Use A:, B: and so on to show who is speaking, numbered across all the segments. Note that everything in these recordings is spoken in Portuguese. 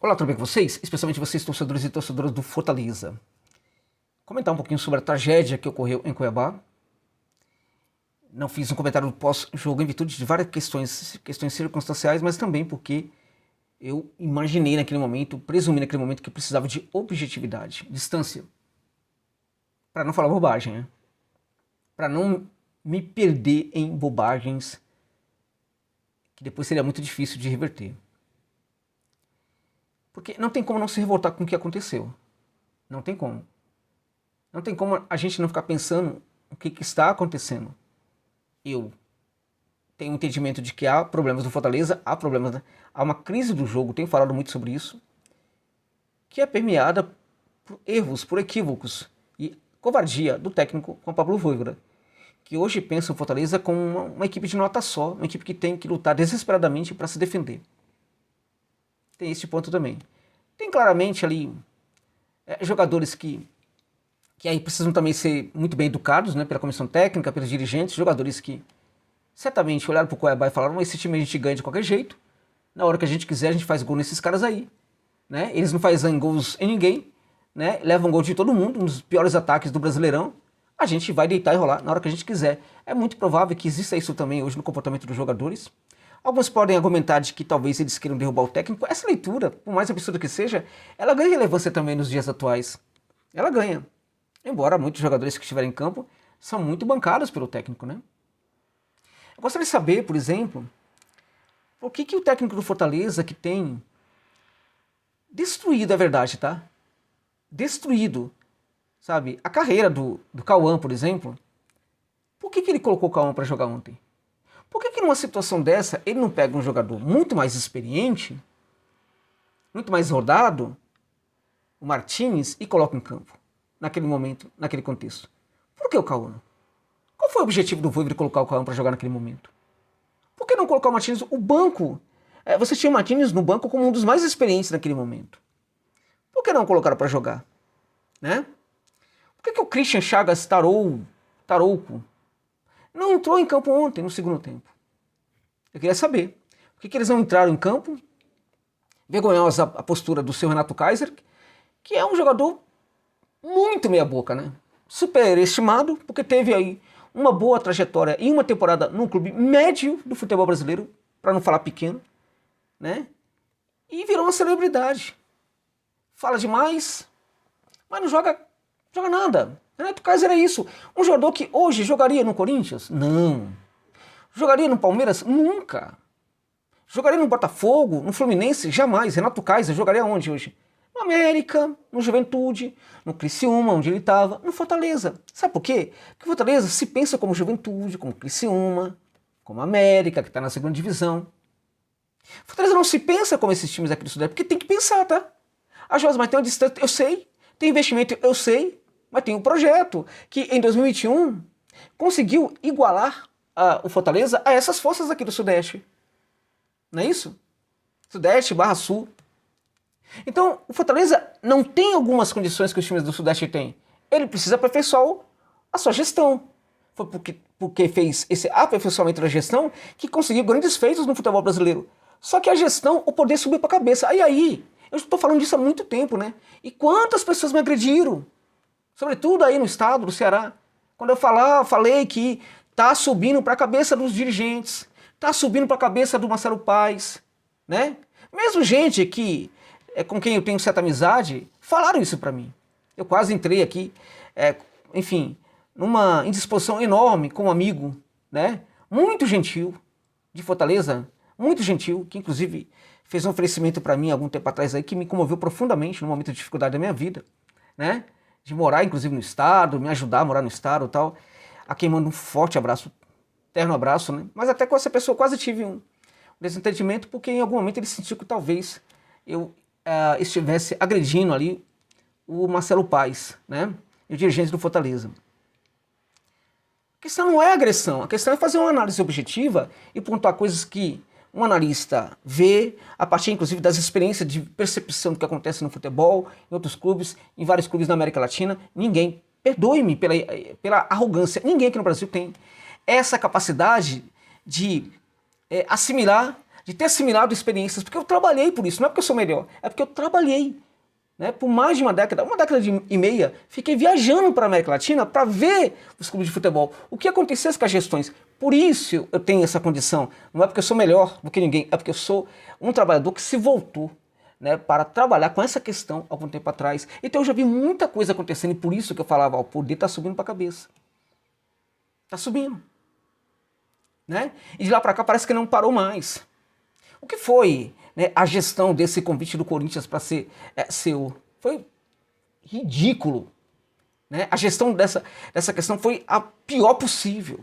A: Olá, tudo bem com vocês? Especialmente vocês, torcedores e torcedoras do Fortaleza. Comentar um pouquinho sobre a tragédia que ocorreu em Cuiabá. Não fiz um comentário pós-jogo em virtude de várias questões circunstanciais, mas também porque eu imaginei naquele momento, presumi naquele momento que eu precisava de objetividade, distância. Para não falar bobagem, né? Para não me perder em bobagens que depois seria muito difícil de reverter. Porque não tem como não se revoltar com o que aconteceu. Não tem como. Não tem como a gente não ficar pensando o que está acontecendo. Eu tenho um entendimento de que há problemas do Fortaleza, há uma crise do jogo, tenho falado muito sobre isso, que é permeada por erros, por equívocos e covardia do técnico Juan Pablo Voivoda, que hoje pensa o Fortaleza como uma equipe de nota só, uma equipe que tem que lutar desesperadamente para se defender. Tem esse ponto também. Tem claramente ali jogadores que aí precisam também ser muito bem educados, né, pela comissão técnica, pelos dirigentes, jogadores que certamente olharam para o Cuiabá e falaram: esse time a gente ganha de qualquer jeito, na hora que a gente quiser a gente faz gol nesses caras aí. Né? Eles não fazem gols em ninguém, né? Levam gol de todo mundo, um dos piores ataques do Brasileirão. A gente vai deitar e rolar na hora que a gente quiser. É muito provável que exista isso também hoje no comportamento dos jogadores. Alguns podem argumentar de que talvez eles queiram derrubar o técnico. Essa leitura, por mais absurda que seja, ela ganha relevância também nos dias atuais. Ela ganha. Embora muitos jogadores que estiverem em campo são muito bancados pelo técnico, né? Eu gostaria de saber, por exemplo, por que o técnico do Fortaleza, que tem destruído, é verdade, tá? Destruído, sabe? A carreira do Cauã, por exemplo. Por que ele colocou o Cauã para jogar ontem? Por que numa situação dessa ele não pega um jogador muito mais experiente, muito mais rodado, o Martins, e coloca em campo? Naquele momento, naquele contexto. Por que o Cauã? Qual foi o objetivo do Voivoda de colocar o Cauã para jogar naquele momento? Por que não colocar o Martins? O banco, você tinha o Martins no banco como um dos mais experientes naquele momento. Por que não colocaram para jogar? Né? Por que o Christian Chagas Tarouco não entrou em campo ontem, no segundo tempo? Eu queria saber. Por que eles não entraram em campo? Vergonhosa a postura do seu Renato Kaiser, que é um jogador muito meia boca, né? Superestimado, porque teve aí uma boa trajetória e uma temporada num clube médio do futebol brasileiro, para não falar pequeno, né? E virou uma celebridade. Fala demais, mas não joga nada. Renato Kaiser é isso. Um jogador que hoje jogaria no Corinthians? Não. Jogaria no Palmeiras? Nunca. Jogaria no Botafogo, no Fluminense? Jamais. Renato Kaiser jogaria onde hoje? No América, no Juventude, no Criciúma, onde ele estava, no Fortaleza. Sabe por quê? Porque o Fortaleza se pensa como Juventude, como Criciúma, como América, que está na segunda divisão. O Fortaleza não se pensa como esses times aqui do Sudeste, porque tem que pensar, tá? A Josa, mas tem uma distância, eu sei. Tem investimento, eu sei. Mas tem um projeto que em 2021 conseguiu igualar o Fortaleza a essas forças aqui do Sudeste. Não é isso? Sudeste barra Sul. Então, o Fortaleza não tem algumas condições que os times do Sudeste têm. Ele precisa aperfeiçoar a sua gestão. Foi porque fez esse aperfeiçoamento da gestão que conseguiu grandes feitos no futebol brasileiro. Só que a gestão, o poder subiu para a cabeça. Aí, eu estou falando disso há muito tempo, né? E quantas pessoas me agrediram? Sobretudo aí no estado do Ceará. Quando eu falei que tá subindo para a cabeça dos dirigentes, tá subindo para a cabeça do Marcelo Paes, né? Mesmo gente que com quem eu tenho certa amizade, falaram isso para mim. Eu quase entrei aqui, enfim, numa indisposição enorme com um amigo, né? Muito gentil, de Fortaleza, muito gentil, que inclusive fez um oferecimento para mim algum tempo atrás aí que me comoveu profundamente no momento de dificuldade da minha vida, né? De morar inclusive no estado, me ajudar a morar no estado e tal. A quem mando um forte abraço, terno abraço, né? Mas até com essa pessoa quase tive um desentendimento, porque em algum momento ele sentiu que talvez eu estivesse agredindo ali o Marcelo Paes, né? E o dirigente do Fortaleza. A questão não é agressão, a questão é fazer uma análise objetiva e pontuar coisas que um analista vê, a partir inclusive das experiências de percepção do que acontece no futebol, em outros clubes, em vários clubes da América Latina. Ninguém, perdoe-me pela arrogância, ninguém aqui no Brasil tem essa capacidade de assimilar, de ter assimilado experiências, porque eu trabalhei por isso, não é porque eu sou melhor, é porque eu trabalhei. Né, por mais de uma década e meia, fiquei viajando para a América Latina para ver os clubes de futebol, o que acontecesse com as gestões. Por isso eu tenho essa condição. Não é porque eu sou melhor do que ninguém, é porque eu sou um trabalhador que se voltou, né, para trabalhar com essa questão há algum tempo atrás. Então eu já vi muita coisa acontecendo e por isso que eu falava, ó, o poder está subindo para a cabeça. Está subindo. Né? E de lá para cá parece que não parou mais. O que foi, né, a gestão desse convite do Corinthians para ser CEO? Foi ridículo. Né? A gestão dessa questão foi a pior possível.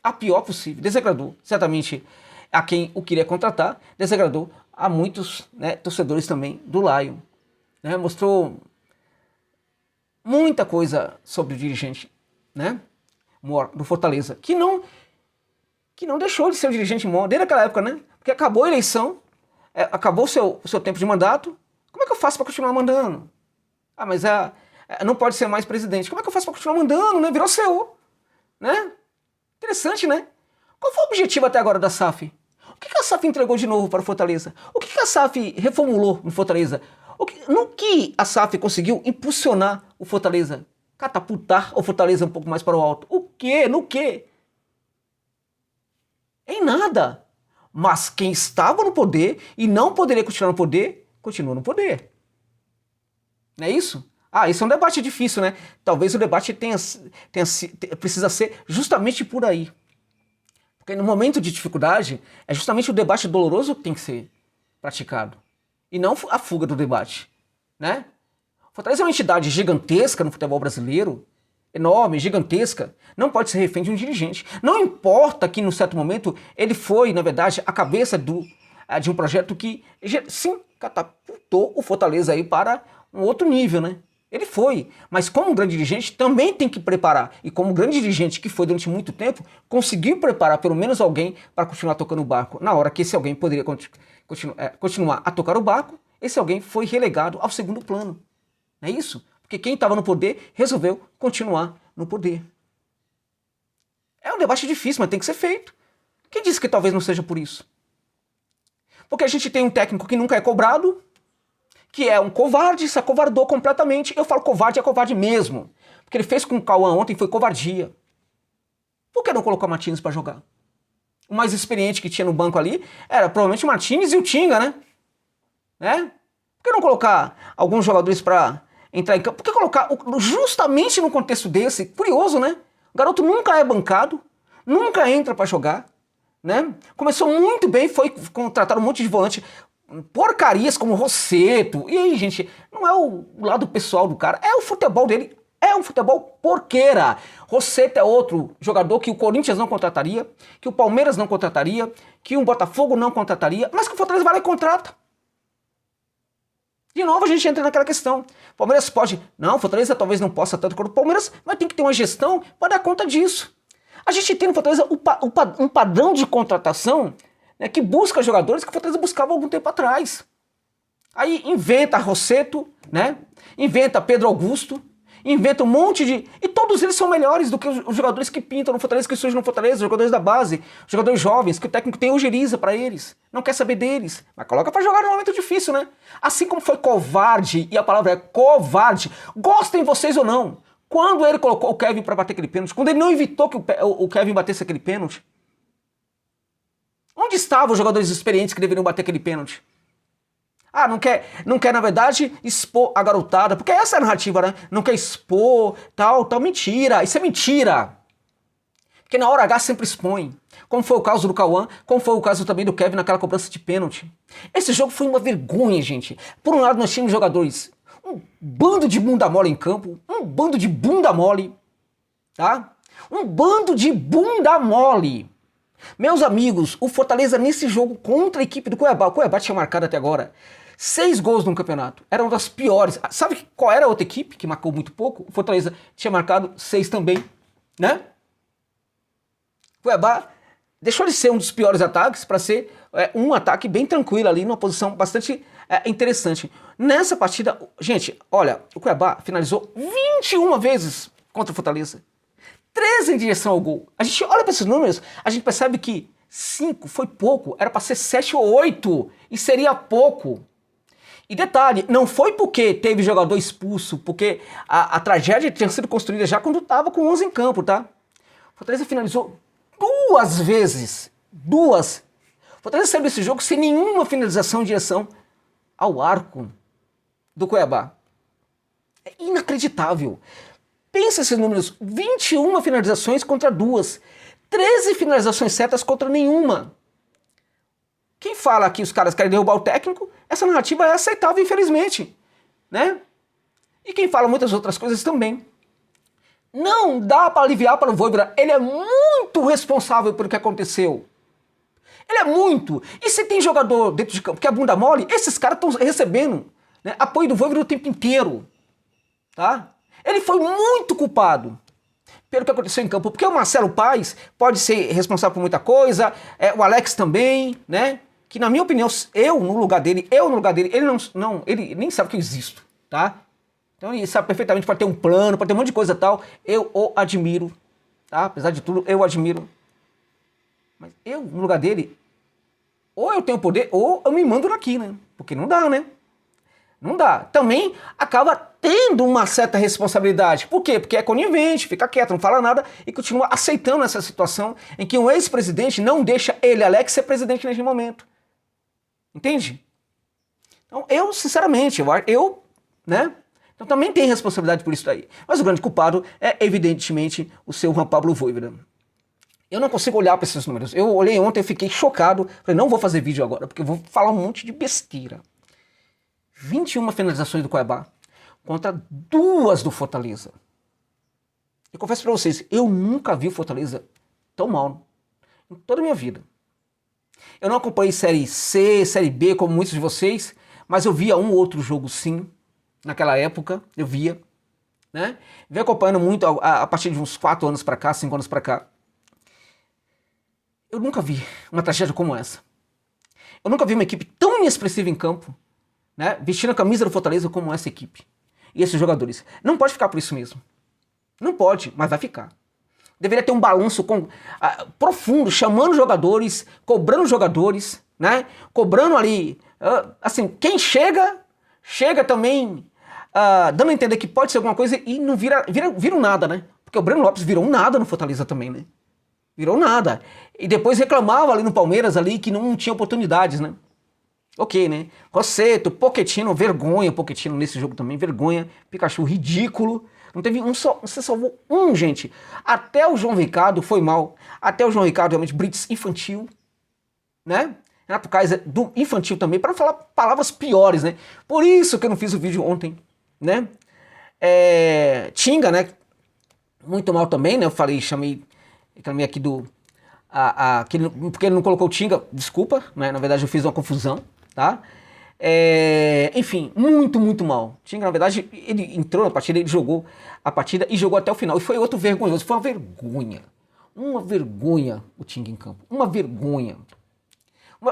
A: A pior possível. Desagradou, certamente, a quem o queria contratar, desagradou a muitos, né, torcedores também do Lion. Né? Mostrou muita coisa sobre o dirigente, né, do Fortaleza, que não deixou de ser o dirigente maior desde aquela época, né? Porque acabou a eleição, acabou o seu tempo de mandato. Como é que eu faço para continuar mandando? Ah, mas não pode ser mais presidente. Como é que eu faço para continuar mandando, né? Virou CEO, né? Interessante, né? Qual foi o objetivo até agora da SAF? O que a SAF entregou de novo para o Fortaleza? O que a SAF reformulou no Fortaleza? No que a SAF conseguiu impulsionar o Fortaleza? Catapultar o Fortaleza um pouco mais para o alto? O quê? No quê? Em nada. Mas quem estava no poder e não poderia continuar no poder, continua no poder. Não é isso? Ah, isso é um debate difícil, né? Talvez o debate precisa ser justamente por aí. Porque no momento de dificuldade, é justamente o debate doloroso que tem que ser praticado. E não a fuga do debate. Né? Fortaleza é uma entidade gigantesca no futebol brasileiro, enorme, gigantesca, não pode ser refém de um dirigente. Não importa que, num certo momento, ele foi, na verdade, a cabeça de um projeto que, sim, catapultou o Fortaleza aí para um outro nível, né? Ele foi, mas como um grande dirigente também tem que preparar. E como um grande dirigente que foi durante muito tempo, conseguiu preparar pelo menos alguém para continuar tocando o barco. Na hora que esse alguém poderia continuar a tocar o barco, esse alguém foi relegado ao segundo plano. Não é isso? Porque quem estava no poder resolveu continuar no poder. É um debate difícil, mas tem que ser feito. Quem disse que talvez não seja por isso? Porque a gente tem um técnico que nunca é cobrado, que é um covarde, se acovardou completamente. Eu falo covarde, é covarde mesmo. Porque ele fez com o Cauã ontem foi covardia. Por que não colocou o Martínez para jogar? O mais experiente que tinha no banco ali era provavelmente o Martínez e o Tinga, né? Por que não colocar alguns jogadores para entrar em campo? Por que colocar justamente no contexto desse? Curioso, né? O garoto nunca é bancado, nunca entra para jogar, né? Começou muito bem, foi contratar um monte de volante, porcarias como Rosseto. E aí, gente, não é o lado pessoal do cara, é o futebol dele. É um futebol porqueira. Rosseto é outro jogador que o Corinthians não contrataria, que o Palmeiras não contrataria, que o Botafogo não contrataria, mas que o Fortaleza vai lá e contrata. De novo a gente entra naquela questão. O Palmeiras pode... Não, o Fortaleza talvez não possa tanto quanto o Palmeiras, mas tem que ter uma gestão para dar conta disso. A gente tem no Fortaleza um padrão de contratação, né, que busca jogadores que o Fortaleza buscava há algum tempo atrás. Aí inventa Rosseto, né? Inventa Pedro Augusto, inventa um monte de... E todos eles são melhores do que os jogadores que pintam no Fortaleza, que surgem no Fortaleza, os jogadores da base, os jogadores jovens, que o técnico tem ojeriza pra eles, não quer saber deles, mas coloca pra jogar num momento difícil, né? Assim como foi covarde, e a palavra é covarde, gostem vocês ou não, quando ele colocou o Kevin pra bater aquele pênalti, quando ele não evitou que o Kevin batesse aquele pênalti, onde estavam os jogadores experientes que deveriam bater aquele pênalti? Ah, não quer, na verdade, expor a garotada, porque essa é a narrativa, né? Não quer expor, tal, mentira, isso é mentira. Porque na hora H sempre expõe, como foi o caso do Cauã, como foi o caso também do Kevin naquela cobrança de pênalti. Esse jogo foi uma vergonha, gente. Por um lado nós tínhamos jogadores, um bando de bunda mole em campo, um bando de bunda mole, tá? Um bando de bunda mole. Meus amigos, o Fortaleza nesse jogo contra a equipe do Cuiabá, o Cuiabá tinha marcado até agora 6 gols no campeonato, era uma das piores. Sabe qual era a outra equipe que marcou muito pouco? O Fortaleza tinha marcado 6 também, né? O Cuiabá deixou de ser um dos piores ataques para ser um ataque bem tranquilo ali, numa posição bastante interessante. Nessa partida, gente, olha, o Cuiabá finalizou 21 vezes contra o Fortaleza. 13 em direção ao gol. A gente olha para esses números, a gente percebe que 5 foi pouco, era para ser 7 ou 8 e seria pouco. E detalhe, não foi porque teve jogador expulso, porque a tragédia tinha sido construída já quando estava com 11 em campo, tá? Fortaleza finalizou 2 vezes, 2. Fortaleza saiu desse jogo sem nenhuma finalização em direção ao arco do Cuiabá. É inacreditável. Pensa esses números, 21 finalizações contra 2, 13 finalizações certas contra nenhuma. Quem fala que os caras querem derrubar o técnico, essa narrativa é aceitável, infelizmente, né? E quem fala muitas outras coisas também. Não dá para aliviar para o Vojvoda, ele é muito responsável pelo que aconteceu. Ele é muito. E se tem jogador dentro de campo que é bunda mole, esses caras estão recebendo, né, apoio do Vojvoda o tempo inteiro, tá? Ele foi muito culpado pelo que aconteceu em campo, porque o Marcelo Paes pode ser responsável por muita coisa, o Alex também, né? Que na minha opinião, eu no lugar dele, ele nem sabe que eu existo, tá? Então ele sabe perfeitamente, pode ter um plano, pode ter um monte de coisa e tal, eu o admiro, tá? Apesar de tudo, eu o admiro. Mas eu, no lugar dele, ou eu tenho poder, ou eu me mando daqui, né? Porque não dá, né? Não dá. Também acaba tendo uma certa responsabilidade. Por quê? Porque é conivente, fica quieto, não fala nada e continua aceitando essa situação em que um ex-presidente não deixa ele, Alex, ser presidente neste momento. Entende? Então, eu, sinceramente, né? Então também tem responsabilidade por isso daí. Mas o grande culpado é, evidentemente, o seu Juan Pablo Vojvoda. Eu não consigo olhar para esses números. Eu olhei ontem e fiquei chocado. Falei, não vou fazer vídeo agora, porque eu vou falar um monte de besteira. 21 finalizações do Cuiabá contra 2 do Fortaleza. Eu confesso para vocês, eu nunca vi o Fortaleza tão mal em toda a minha vida. Eu não acompanhei Série C, Série B, como muitos de vocês, mas eu via um ou outro jogo sim, naquela época, eu via, né? Venho acompanhando muito a partir de uns 4 anos para cá, 5 anos para cá. Eu nunca vi uma tragédia como essa. Eu nunca vi uma equipe tão inexpressiva em campo, né, vestindo a camisa do Fortaleza como essa equipe. E esses jogadores. Não pode ficar por isso mesmo. Não pode, mas vai ficar. Deveria ter um balanço profundo, chamando jogadores, cobrando jogadores, né? Cobrando ali, assim, quem chega também dando a entender que pode ser alguma coisa e não vira um nada, né? Porque o Breno Lopes virou um nada no Fortaleza também, né? Virou nada. E depois reclamava ali no Palmeiras ali que não tinha oportunidades, né? Ok, né? Rossetto, Pochettino, vergonha, Pochettino nesse jogo também, vergonha. Pikachu, ridículo. Não teve um só, você salvou um, gente. Até o João Ricardo foi mal. Até o João Ricardo, realmente, Brits infantil, né? Renato Kaiser, do infantil também, para não falar palavras piores, né? Por isso que eu não fiz o vídeo ontem, né? Tinga, né? Muito mal também, né? Eu falei, chamei aqui do... porque ele não colocou o Tinga, desculpa, né? Na verdade eu fiz uma confusão, tá? Enfim, muito mal. Tinga, na verdade, ele entrou na partida, ele jogou a partida e jogou até o final. E foi outro vergonhoso, foi uma vergonha. Uma vergonha o Tinga em campo. Uma vergonha.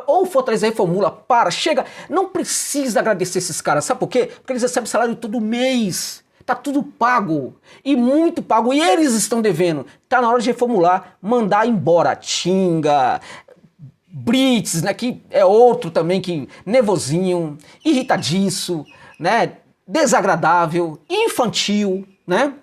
A: Ou o Fortaleza reformula, chega. Não precisa agradecer esses caras, sabe por quê? Porque eles recebem salário todo mês. Tá tudo pago, e muito pago, e eles estão devendo. Tá na hora de reformular, mandar embora. Tinga, Brits, né, que é outro também que nervosinho, irritadiço, né, desagradável, infantil, né?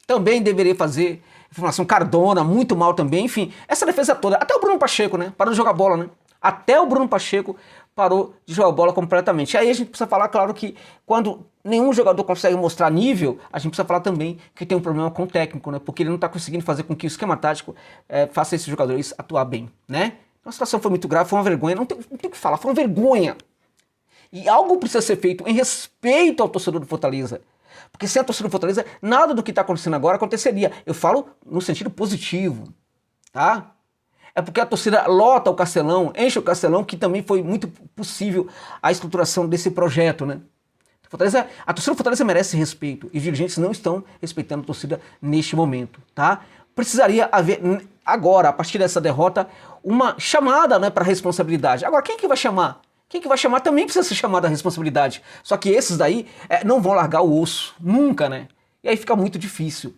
A: Também deveria fazer reformulação. Cardona, muito mal também, enfim, essa defesa toda. Até o Bruno Pacheco, né, parou de jogar bola, né? Até o Bruno Pacheco parou de jogar bola completamente. Aí a gente precisa falar, claro, que quando nenhum jogador consegue mostrar nível, a gente precisa falar também que tem um problema com o técnico, né? Porque ele não está conseguindo fazer com que o esquema tático faça esses jogadores atuar bem, né? Então a situação foi muito grave, foi uma vergonha, não tem o que falar, foi uma vergonha. E algo precisa ser feito em respeito ao torcedor do Fortaleza. Porque sem a torcida do Fortaleza, nada do que está acontecendo agora aconteceria. Eu falo no sentido positivo, tá? É porque a torcida lota o Castelão, enche o Castelão, que também foi muito possível a estruturação desse projeto, né? A torcida do Fortaleza merece respeito e os dirigentes não estão respeitando a torcida neste momento, tá? Precisaria haver agora, a partir dessa derrota, uma chamada, né, para responsabilidade. Agora, quem que vai chamar? Quem que vai chamar também precisa ser chamado à responsabilidade. Só que esses daí não vão largar o osso, nunca, né? E aí fica muito difícil.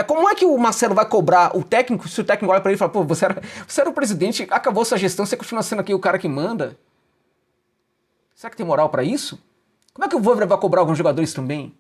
A: Como é que o Marcelo vai cobrar o técnico se o técnico olha pra ele e fala, pô, você era o presidente, acabou sua gestão, você continua sendo aqui o cara que manda? Será que tem moral pra isso? Como é que o Voivoda vai cobrar alguns jogadores também?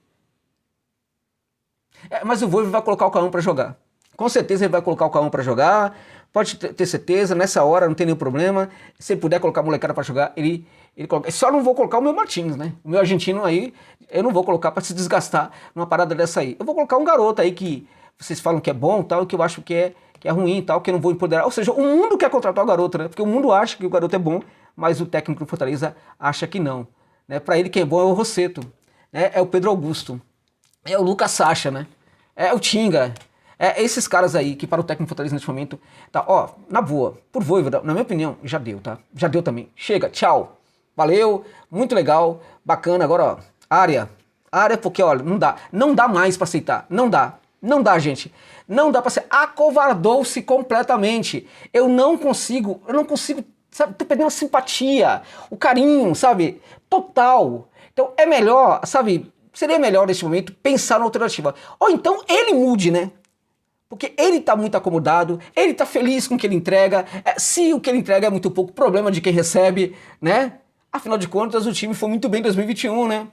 A: Mas o Voivoda vai colocar o Cauã pra jogar. Com certeza ele vai colocar o Cauã pra jogar, pode ter certeza, nessa hora não tem nenhum problema. Se ele puder colocar a molecada pra jogar, ele coloca. Só não vou colocar o meu Martins, né? O meu argentino aí, eu não vou colocar pra se desgastar numa parada dessa aí. Eu vou colocar um garoto aí que vocês falam que é bom tal, que eu acho que é ruim e tal, que eu não vou empoderar. Ou seja, o mundo quer contratar o garoto, né? Porque o mundo acha que o garoto é bom, mas o técnico do Fortaleza acha que não. Né? Pra ele quem é bom é o Rossetto, né? É o Pedro Augusto, é o Lucas Sacha, né? É o Tinga. Esses caras aí que para o técnico Fortaleza nesse momento, tá, ó, na boa, por Voivoda, na minha opinião, já deu, tá? Já deu também. Chega, tchau. Valeu, muito legal, bacana. Agora, ó, área, porque, olha, não dá mais pra aceitar, não dá, gente. Não dá pra ser, acovardou-se completamente. Eu não consigo, sabe, tô perdendo a simpatia, o carinho, sabe, total. Então é melhor, sabe, seria melhor nesse momento pensar na alternativa. Ou então ele mude, né? Porque ele tá muito acomodado, ele tá feliz com o que ele entrega. Se o que ele entrega é muito pouco, problema de quem recebe, né? Afinal de contas, o time foi muito bem em 2021, né?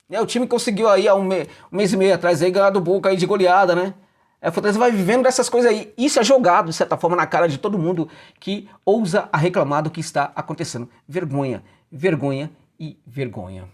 A: O time conseguiu aí há um mês e meio atrás aí ganhar do Boca aí de goleada, né? O Fortaleza vai vivendo dessas coisas aí. Isso é jogado, de certa forma, na cara de todo mundo que ousa a reclamar do que está acontecendo. Vergonha, vergonha e vergonha.